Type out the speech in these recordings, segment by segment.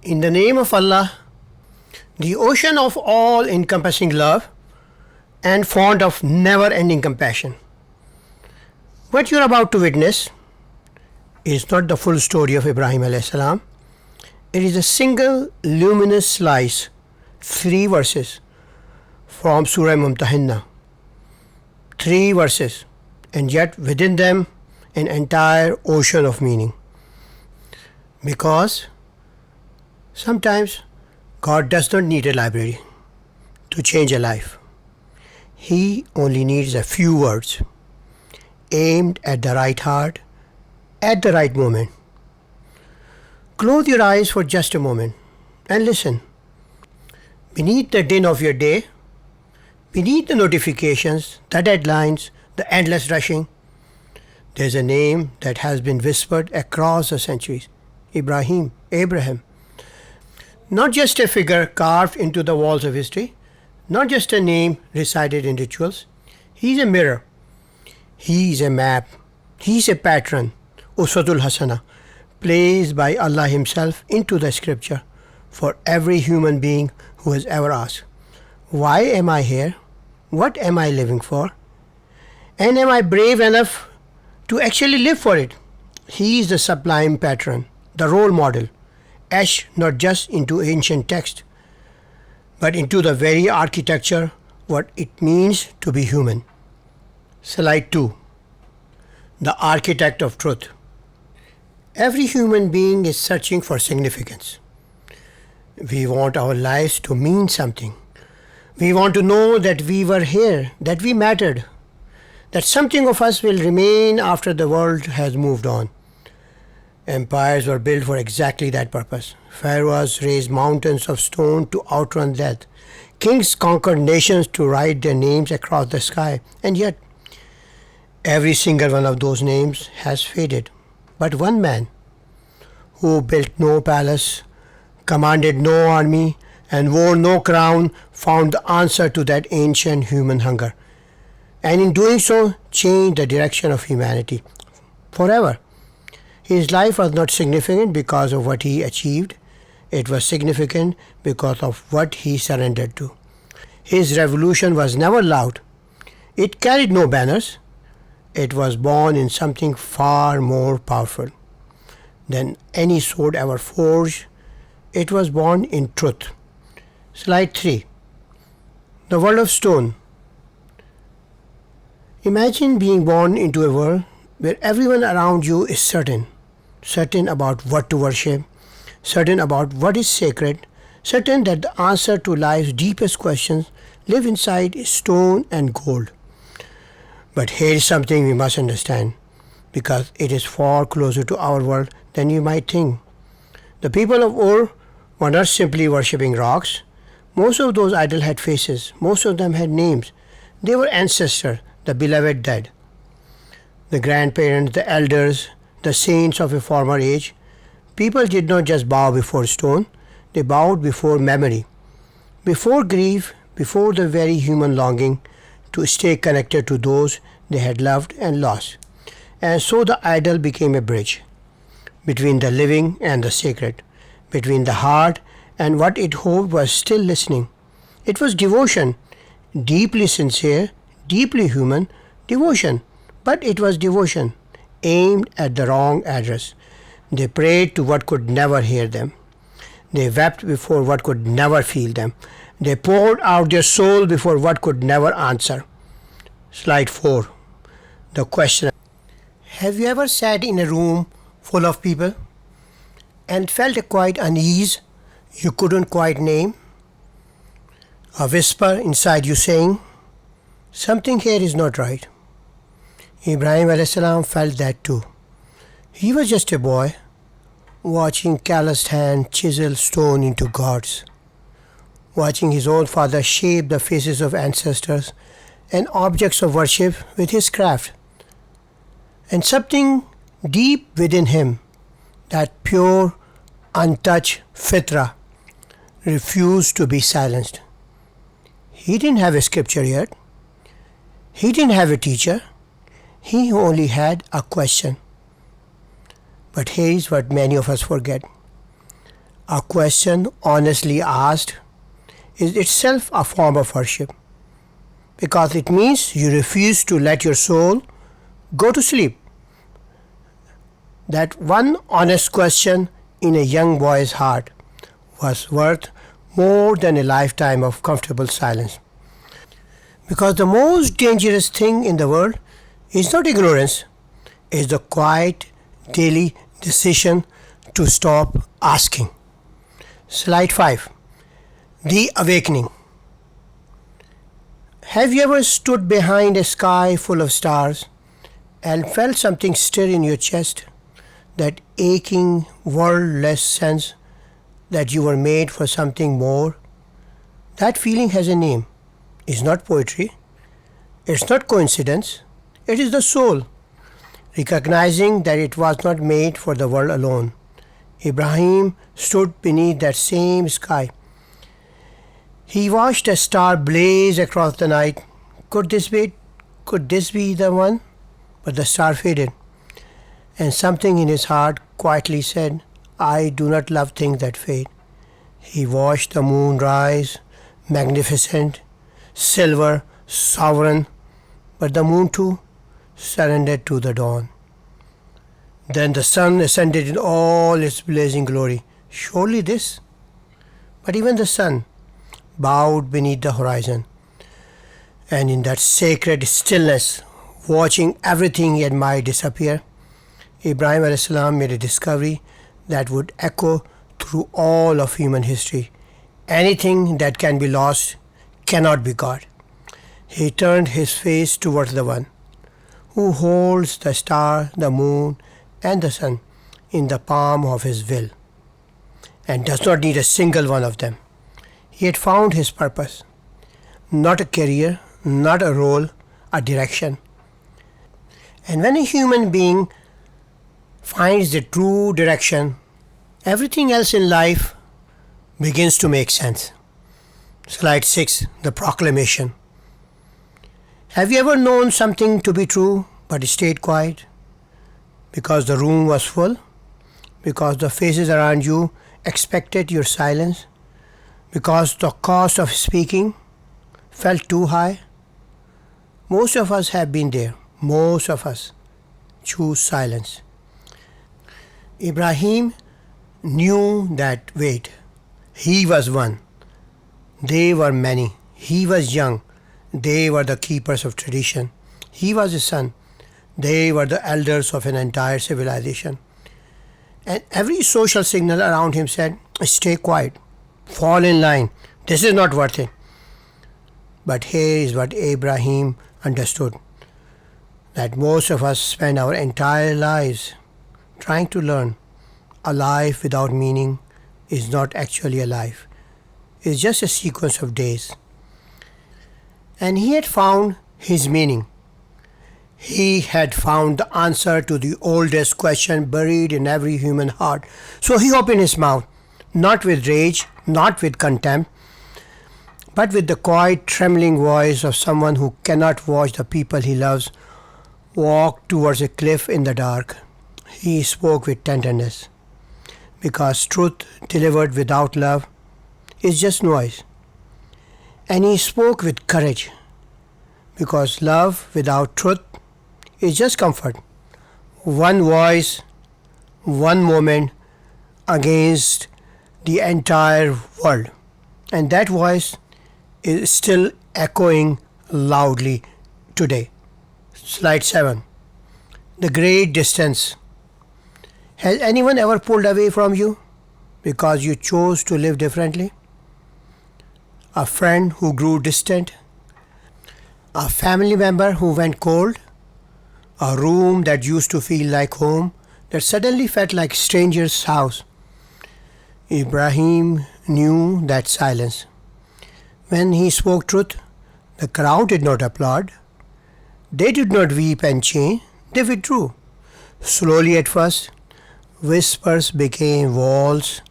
In the name of Allah, the ocean of all-encompassing love and font of never-ending compassion. What you are about to witness is not the full story of Ibrahim alayhi salam. It is a single luminous slice, 3 verses from Surah Al-Mumtahina. 3 verses, and yet within them an entire ocean of meaning. Because sometimes God does not need a library to change a life. He only needs a few words, aimed at the right heart, at the right moment. Close your eyes for just a moment and listen. Beneath the din of your day, beneath the notifications, the deadlines, the endless rushing, there's a name that has been whispered across the centuries. Ibrahim, Abraham. Not just a figure carved into the walls of history, not just a name recited in rituals. He's a mirror. He's a map. He's a pattern, Uswatul Hasana, placed by Allah Himself into the scripture for every human being who has ever asked, why am I here? What am I living for? And am I brave enough to actually live for it? He is the sublime pattern, the role model, etched not just into ancient text, but into the very architecture what it means to be human. Slide 2. The architect of truth. Every human being is searching for significance. We want our lives to mean something. We want to know that we were here, that we mattered, that something of us will remain after the world has moved on. Empires were built for exactly that purpose. Pharaohs raised mountains of stone to outrun death. Kings conquered nations to write their names across the sky. And yet, every single one of those names has faded. But one man, who built no palace, commanded no army, and wore no crown, found the answer to that ancient human hunger. And in doing so, changed the direction of humanity forever. His life was not significant because of what he achieved. It was significant because of what he surrendered to. His revolution was never loud. It carried no banners. It was born in something far more powerful than any sword ever forged. It was born in truth. Slide 3. The world of stone. Imagine being born into a world where everyone around you is certain about what to worship, certain about what is sacred, certain that the answer to life's deepest questions live inside stone and gold. But here is something we must understand, because it is far closer to our world than you might think. The people of Ur were not simply worshipping rocks. Most of those idols had faces. Most of them had names. They were ancestors, the beloved dead, the grandparents, the elders, the saints of a former age. People did not just bow before stone, they bowed before memory, before grief, before the very human longing to stay connected to those they had loved and lost. And so the idol became a bridge between the living and the sacred, between the heart and what it hoped was still listening. It was devotion, deeply sincere, deeply human devotion, but it was devotion aimed at the wrong address. They prayed to what could never hear them. They wept before what could never feel them. They poured out their soul before what could never answer. Slide 4. The question. Have you ever sat in a room full of people and felt a quiet unease you couldn't quite name? A whisper inside you saying, something here is not right. Ibrahim alayhi salam felt that too. He was just a boy, watching calloused hand chisel stone into gods, watching his own father shape the faces of ancestors and objects of worship with his craft. And something deep within him, that pure, untouched fitra, refused to be silenced. He didn't have a scripture yet. He didn't have a teacher. He only had a question. But here is what many of us forget. A question honestly asked is itself a form of worship, because it means you refuse to let your soul go to sleep. That one honest question in a young boy's heart was worth more than a lifetime of comfortable silence. Because the most dangerous thing in the world is not ignorance, it's the quiet daily decision to stop asking. Slide 5. The Awakening. Have you ever stood behind a sky full of stars and felt something stir in your chest? That aching, wordless sense that you were made for something more? That feeling has a name. It's not poetry. It's not coincidence. It is the soul, recognizing that it was not made for the world alone. Ibrahim stood beneath that same sky. He watched a star blaze across the night. Could this be the one? But the star faded, and something in his heart quietly said, I do not love things that fade. He watched the moon rise, magnificent, silver, sovereign, but the moon too surrendered to the dawn. Then the sun ascended in all its blazing glory. Surely this? But even the sun bowed beneath the horizon, and in that sacred stillness, watching everything he admired disappear, Ibrahim a.s. made a discovery that would echo through all of human history. Anything that can be lost cannot be God. He turned his face towards the one who holds the star, the moon, and the sun in the palm of his will, and does not need a single one of them. He had found his purpose, not a career, not a role, a direction. And when a human being finds the true direction, everything else in life begins to make sense. Slide 6. The Proclamation. Have you ever known something to be true but stayed quiet? Because the room was full? Because the faces around you expected your silence? Because the cost of speaking felt too high? Most of us have been there. Most of us choose silence. Ibrahim knew that wait, he was one, they were many. He was young, they were the keepers of tradition. He was a son, they were the elders of an entire civilization. And every social signal around him said, stay quiet, fall in line, this is not worth it. But here is what Ibrahim understood, that most of us spend our entire lives trying to learn. A life without meaning is not actually a life. It's just a sequence of days. And he had found his meaning. He had found the answer to the oldest question buried in every human heart. So he opened his mouth, not with rage, not with contempt, but with the quiet, trembling voice of someone who cannot watch the people he loves walk towards a cliff in the dark. He spoke with tenderness, because truth delivered without love is just noise. And he spoke with courage, because love without truth is just comfort. One voice, one moment against the entire world. And that voice is still echoing loudly today. Slide 7. The Great Distance. Has anyone ever pulled away from you because you chose to live differently? A friend who grew distant? A family member who went cold? A room that used to feel like home that suddenly felt like a stranger's house? Ibrahim knew that silence. When he spoke truth, the crowd did not applaud. They did not weep and change. They withdrew. Slowly at first, whispers became walls,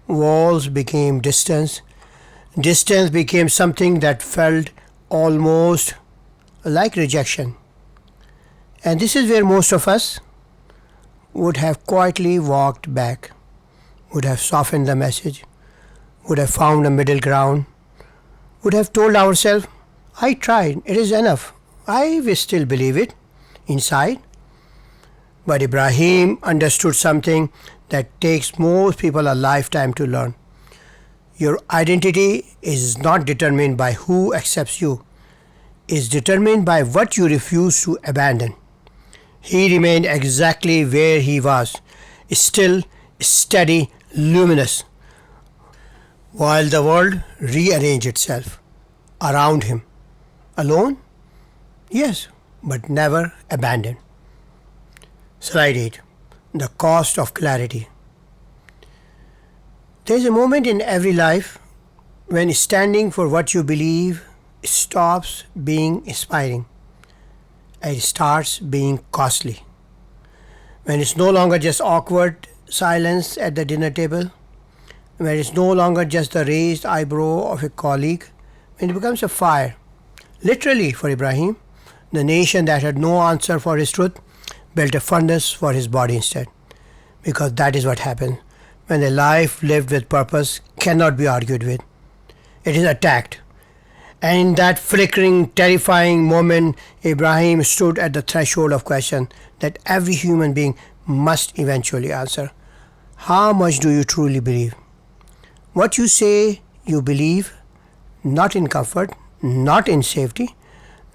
walls became distance, distance became something that felt almost like rejection. And this is where most of us would have quietly walked back, would have softened the message, would have found a middle ground, would have told ourselves, I tried, it is enough, I will still believe it inside. But Ibrahim understood something that takes most people a lifetime to learn. Your identity is not determined by who accepts you, it is determined by what you refuse to abandon. He remained exactly where he was, still, steady, luminous, while the world rearranged itself around him. Alone? Yes, but never abandoned. Slide 8. The cost of clarity. There is a moment in every life when standing for what you believe stops being inspiring and starts being costly. When it's no longer just awkward silence at the dinner table, when it's no longer just the raised eyebrow of a colleague, when it becomes a fire. Literally, for Ibrahim, the nation that had no answer for his truth built a furnace for his body instead. Because that is what happens when a life lived with purpose cannot be argued with. It is attacked. And in that flickering, terrifying moment, Ibrahim stood at the threshold of question that every human being must eventually answer. How much do you truly believe? What you say you believe, not in comfort, not in safety,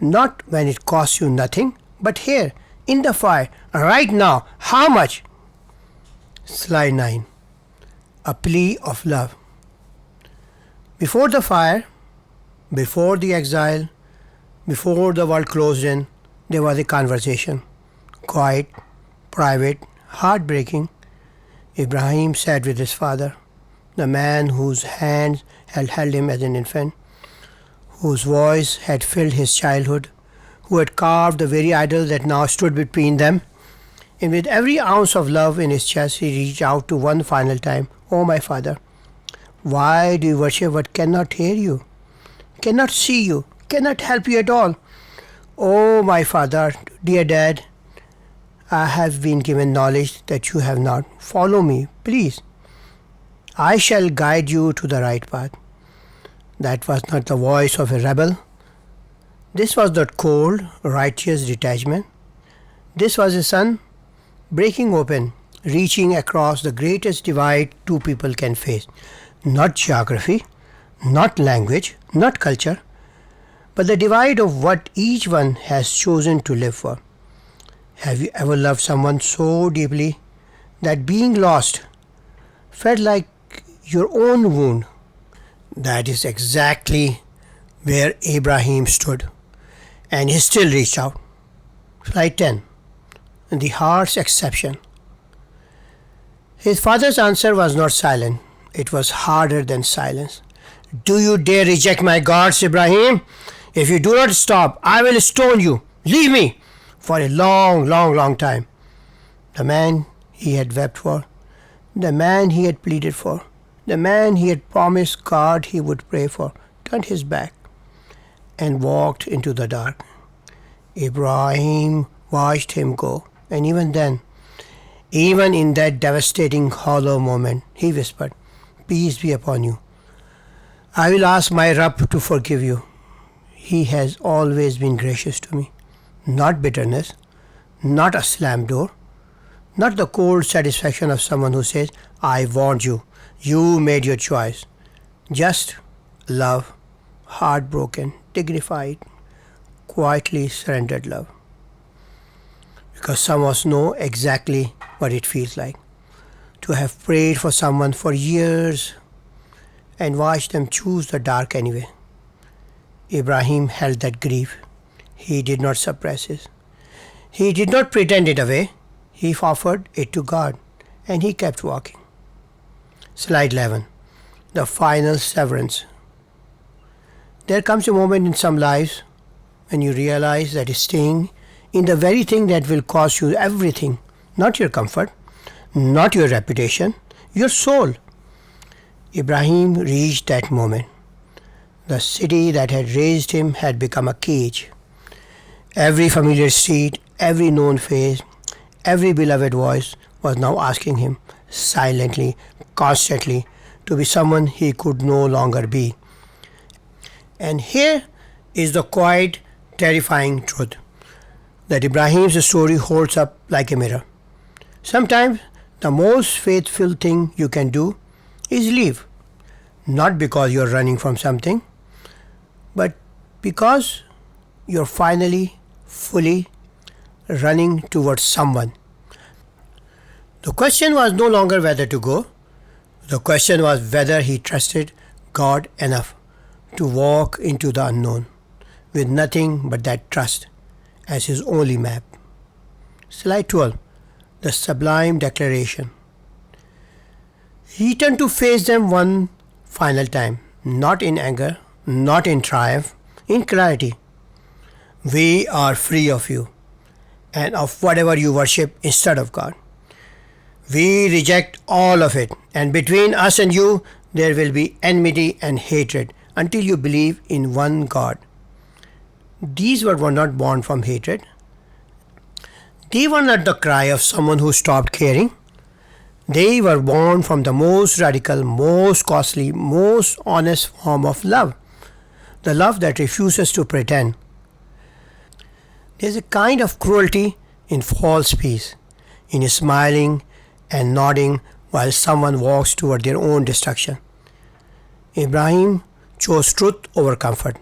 not when it costs you nothing, but here, in the fire, right now, how much? Slide 9. A plea of love. Before the fire, before the exile, before the world closed in, there was a conversation. Quiet, private, heartbreaking. Ibrahim sat with his father, the man whose hands had held him as an infant, whose voice had filled his childhood, who had carved the very idol that now stood between them. And with every ounce of love in his chest, he reached out to one final time. Oh, my father, why do you worship what cannot hear you, cannot see you, cannot help you at all? Oh, my father, dear dad, I have been given knowledge that you have not. Follow me, please. I shall guide you to the right path. That was not the voice of a rebel. This was not cold, righteous detachment. This was a son breaking open, reaching across the greatest divide two people can face. Not geography, not language, not culture, but the divide of what each one has chosen to live for. Have you ever loved someone so deeply that being lost felt like your own wound? That is exactly where Ibrahim stood, and he still reached out. Slide 10. The heart's exception. His father's answer was not silent. It was harder than silence. Do you dare reject my gods, Ibrahim? If you do not stop, I will stone you. Leave me. For a long, long, long time. The man he had wept for, the man he had pleaded for, the man he had promised God he would pray for, turned his back and walked into the dark. Ibrahim watched him go, and even then, even in that devastating hollow moment, he whispered, Peace be upon you. I will ask my Rabb to forgive you. He has always been gracious to me. Not bitterness, not a slammed door, not the cold satisfaction of someone who says, I warned you, you made your choice. Just love, heartbroken, dignified, quietly surrendered love. Because some of us know exactly what it feels like to have prayed for someone for years and watched them choose the dark anyway. Ibrahim held that grief. He did not suppress it. He did not pretend it away. He offered it to God, and he kept walking. Slide 11. The final severance. There comes a moment in some lives when you realize that staying in the very thing that will cost you everything, not your comfort, not your reputation, your soul. Ibrahim reached that moment. The city that had raised him had become a cage. Every familiar street, every known face, every beloved voice was now asking him, silently, constantly, to be someone he could no longer be. And here is the quiet, terrifying truth that Ibrahim's story holds up like a mirror. Sometimes the most faithful thing you can do is leave, not because you're running from something, but because you're finally, fully running towards someone. The question was no longer whether to go. The question was whether he trusted God enough to walk into the unknown with nothing but that trust as his only map. Slide 12. The sublime declaration. He turned to face them one final time, not in anger, not in triumph, in clarity. We are free of you and of whatever you worship instead of God. We reject all of it, and between us and you there will be enmity and hatred until you believe in one God. These words were not born from hatred. They were not the cry of someone who stopped caring. They were born from the most radical, most costly, most honest form of love. The love that refuses to pretend. There is a kind of cruelty in false peace, in smiling and nodding while someone walks toward their own destruction. Ibrahim chose truth over comfort.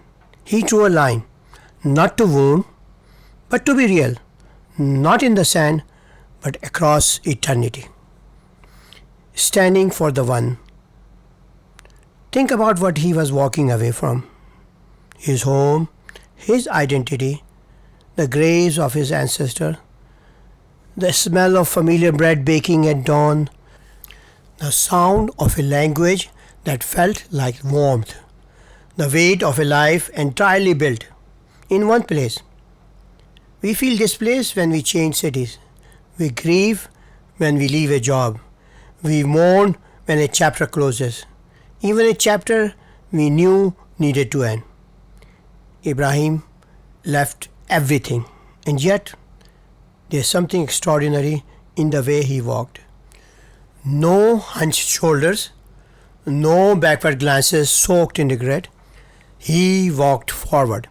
He drew a line, not to wound, but to be real, not in the sand, but across eternity. Standing for the one. Think about what he was walking away from. His home, his identity, the graves of his ancestors, the smell of familiar bread baking at dawn, the sound of a language that felt like warmth, the weight of a life entirely built in one place. We feel displaced when we change cities. We grieve when we leave a job. We mourn when a chapter closes, even a chapter we knew needed to end. Ibrahim left everything, and yet there's something extraordinary in the way he walked. No hunched shoulders, no backward glances soaked in regret. He walked forward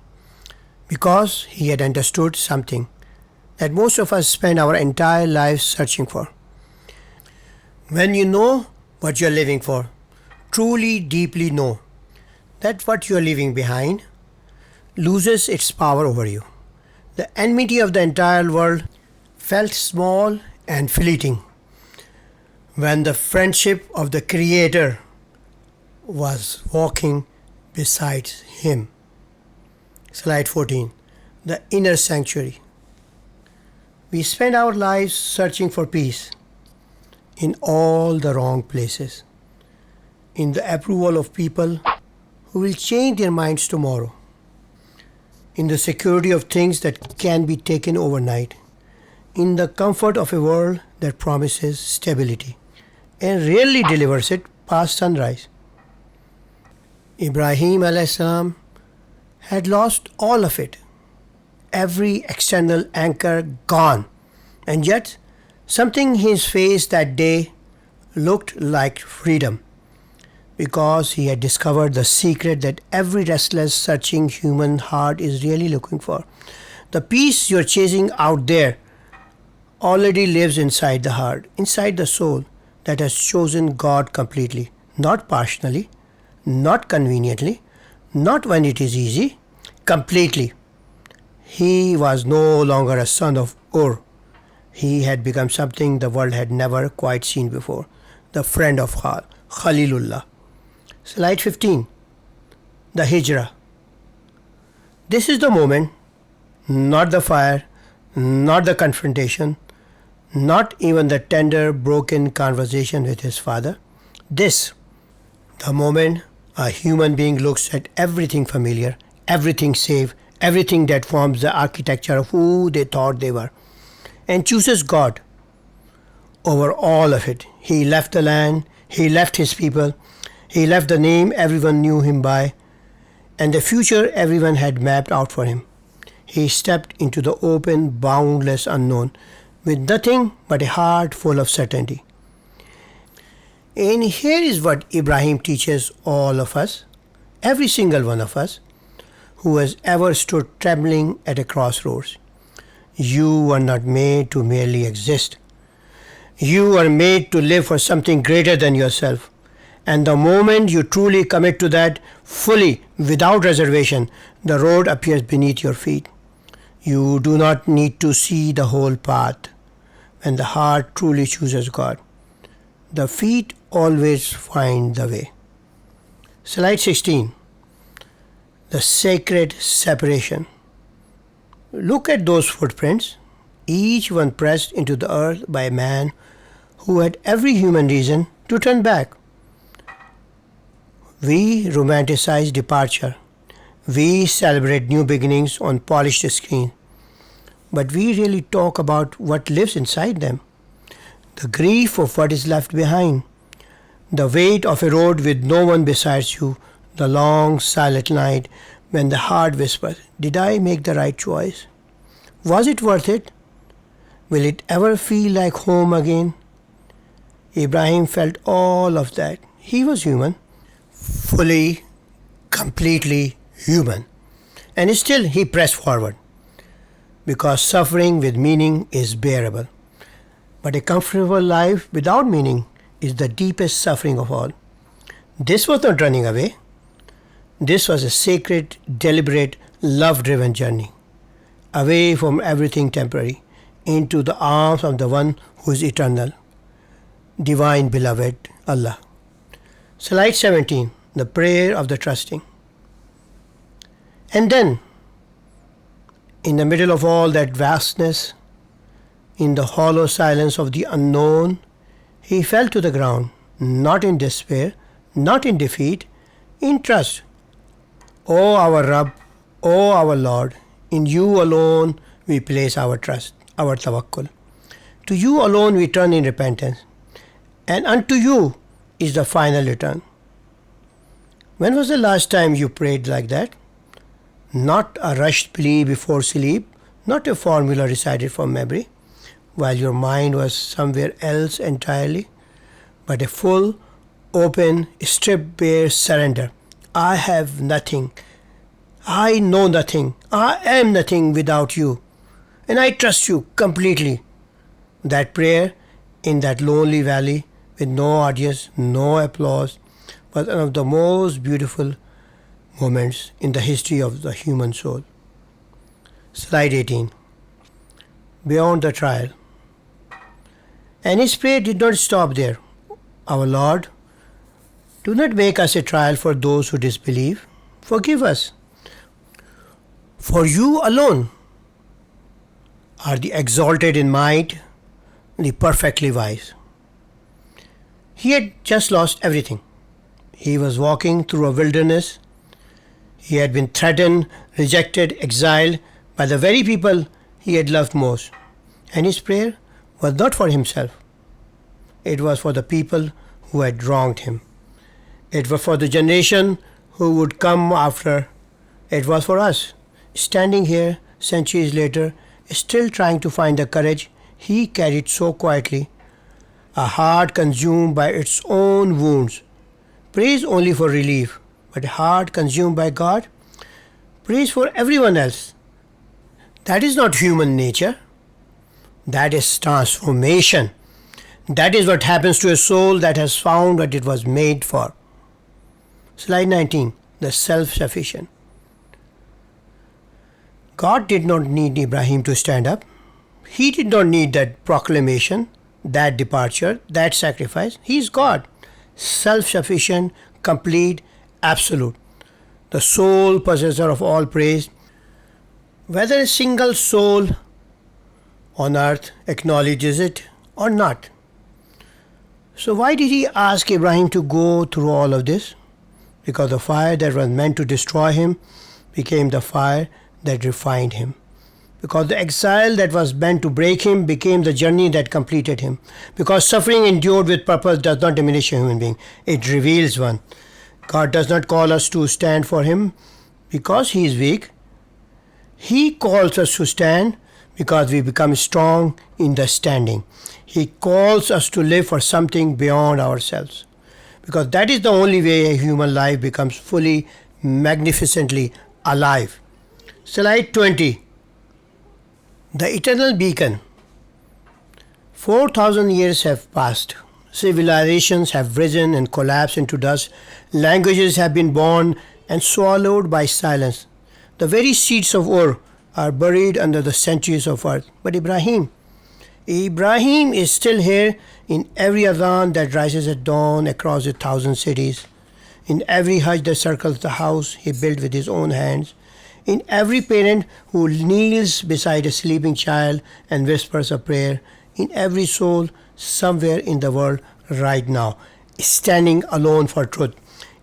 because he had understood something that most of us spend our entire lives searching for. When you know what you're living for, truly deeply know that what you're leaving behind loses its power over you. The enmity of the entire world felt small and fleeting when the friendship of the Creator was walking beside him. Slide 14. The inner sanctuary. We spend our lives searching for peace in all the wrong places, in the approval of people who will change their minds tomorrow, in the security of things that can be taken overnight, in the comfort of a world that promises stability and rarely delivers it past sunrise. Ibrahim alayhis salam had lost all of it, every external anchor gone, and yet something in his face that day looked like freedom, because he had discovered the secret that every restless, searching human heart is really looking for. The peace you're chasing out there already lives inside the heart, inside the soul that has chosen God completely, not partially, not conveniently, not when it is easy, completely. He was no longer a son of Ur. He had become something the world had never quite seen before, the friend of Khalilullah. Slide 15. The Hijrah. This is the moment, not the fire, not the confrontation, not even the tender, broken conversation with his father. This, the moment a human being looks at everything familiar, everything safe, everything that forms the architecture of who they thought they were, and chooses God over all of it. He left the land, he left his people, he left the name everyone knew him by, and the future everyone had mapped out for him. He stepped into the open, boundless unknown with nothing but a heart full of certainty. And here is what Ibrahim teaches all of us, every single one of us, who has ever stood trembling at a crossroads. You were not made to merely exist. You are made to live for something greater than yourself. And the moment you truly commit to that fully, without reservation, the road appears beneath your feet. You do not need to see the whole path. When the heart truly chooses God, the feet always find the way. Slide 16. The sacred separation. Look at those footprints, each one pressed into the earth by a man who had every human reason to turn back. We romanticize departure. We celebrate new beginnings on polished screen. But we really talk about what lives inside them. The grief of what is left behind. The weight of a road with no one besides you. The long silent night when the heart whispers, did I make the right choice? Was it worth it? Will it ever feel like home again? Ibrahim felt all of that. He was human. Fully, completely human. And still he pressed forward. Because suffering with meaning is bearable. But a comfortable life without meaning is the deepest suffering of all. This was not running away. This was a sacred, deliberate, love-driven journey. Away from everything temporary, into the arms of the one who is eternal. Divine beloved, Allah. Slide 17. The prayer of the trusting. And then, in the middle of all that vastness, in the hollow silence of the unknown, he fell to the ground, not in despair, not in defeat, in trust. O our Rabb, O our Lord, in you alone we place our trust, our tawakkul. To you alone we turn in repentance, and unto you is the final return. When was the last time you prayed like that? Not a rushed plea before sleep, not a formula recited from memory, while your mind was somewhere else entirely, but a full, open, stripped-bare surrender. I have nothing. I know nothing. I am nothing without you. And I trust you completely. That prayer in that lonely valley with no audience, no applause, was one of the most beautiful moments in the history of the human soul. Slide 18. Beyond the trial. And his prayer did not stop there. Our Lord, do not make us a trial for those who disbelieve. Forgive us. For you alone are the exalted in might, the perfectly wise. He had just lost everything. He was walking through a wilderness. He had been threatened, rejected, exiled by the very people he had loved most. And his prayer was not for himself. It was for the people who had wronged him. It was for the generation who would come after. It was for us, standing here centuries later, still trying to find the courage he carried so quietly, a heart consumed by its own wounds. Praise only for relief, but a heart consumed by God. Praise for everyone else. That is not human nature. That is transformation. That is what happens to a soul that has found what it was made for. Slide 19. The self-sufficient. God did not need Ibrahim to stand up. He did not need that proclamation, that departure, that sacrifice. He is God. Self-sufficient, complete, absolute. The sole possessor of all praise. Whether a single soul on earth acknowledges it or not. So why did he ask Ibrahim to go through all of this? Because the fire that was meant to destroy him became the fire that refined him. Because the exile that was meant to break him became the journey that completed him. Because suffering endured with purpose does not diminish a human being. It reveals one. God does not call us to stand for him because he is weak. He calls us to stand because we become strong in the standing. He calls us to live for something beyond ourselves, because that is the only way a human life becomes fully, magnificently alive. Slide 20. The eternal beacon. 4,000 years have passed. Civilizations have risen and collapsed into dust. Languages have been born and swallowed by silence. The very seeds of Ur are buried under the centuries of earth. But Ibrahim is still here in every adhan that rises at dawn across 1,000 cities, in every hajj that circles the house he built with his own hands, in every parent who kneels beside a sleeping child and whispers a prayer, in every soul somewhere in the world right now, standing alone for truth,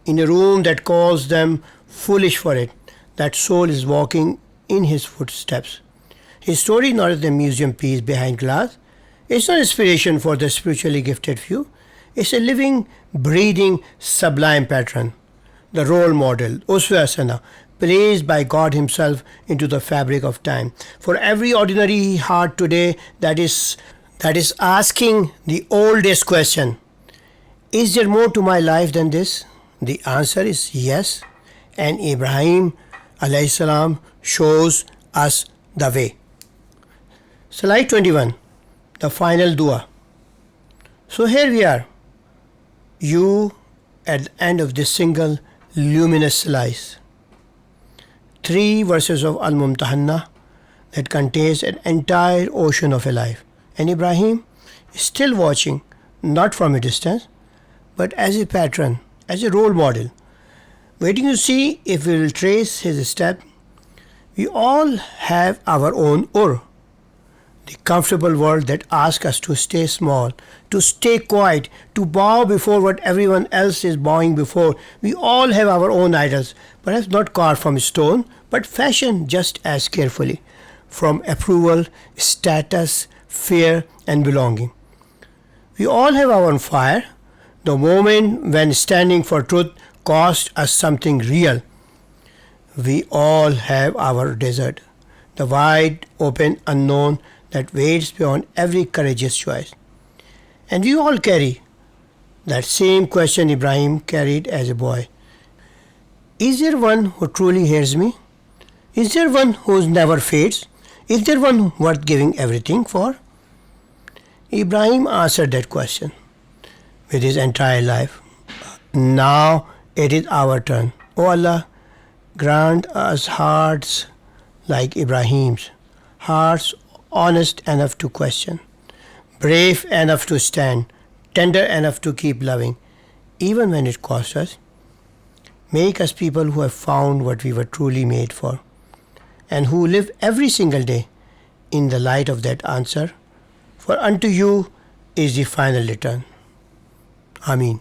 in a room that calls them foolish for it. That soul is walking in his footsteps. His story is not as a museum piece behind glass. It's not inspiration for the spiritually gifted few. It's a living, breathing, sublime pattern. The role model, Uswa Hasana, placed by God himself into the fabric of time. For every ordinary heart today that is asking the oldest question, is there more to my life than this? The answer is yes. And Ibrahim alayhi salam shows us the way. Slide 21, the final dua. So here we are, you at the end of this single luminous slice. 3 verses of Al-Mumtahina that contains an entire ocean of a life. And Ibrahim is still watching, not from a distance, but as a pattern, as a role model, waiting to see if we will trace his step. We all have our own Ur, the comfortable world that asks us to stay small, to stay quiet, to bow before what everyone else is bowing before. We all have our own idols, perhaps not carved from stone, but fashioned just as carefully, from approval, status, fear, and belonging. We all have our own fire, the moment when standing for truth cost us something real. We all have our desert, the wide open unknown that waits beyond every courageous choice. And we all carry that same question Ibrahim carried as a boy. Is there one who truly hears me? Is there one who never fades? Is there one worth giving everything for? Ibrahim answered that question with his entire life. Now it is our turn. O Allah, grant us hearts like Ibrahim's, hearts honest enough to question, brave enough to stand, tender enough to keep loving, even when it costs us. Make us people who have found what we were truly made for, and who live every single day in the light of that answer, for unto you is the final return. Ameen.